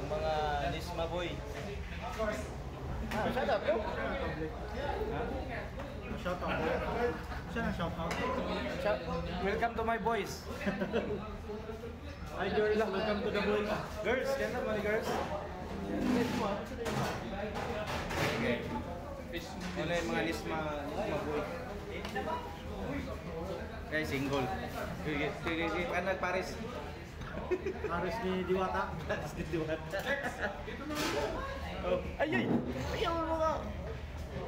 Mga Nisma boy. Shout out bro. Shout out. Saan ang shout out? Welcome to my boys. Hi girls, welcome to the boys. Girls, ganda mga girls. Okay. Ano yung mga Nisma boy? Guys, single. Kan nag-Paris. Paris ni Diwata. Paris ni Diwata. Oh, ay ay. Ayaw mo ka.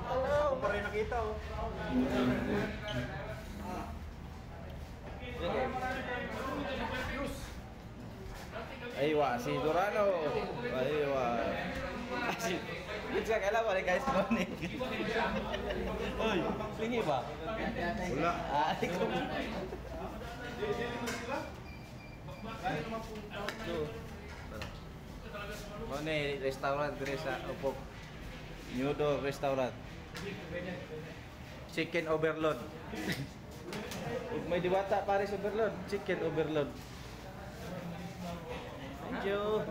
Ako pa rin nakita oh. Aywa, si Durano. Aywa. Si Pizza kala mo guys nonik. Oy, lingi ba? Wala. Ah, ikaw. Mana restoran Teresa Opok Nyudo Restaurant Chicken Overload. May Diwata Paris Overload, Chicken Overload. Thank you.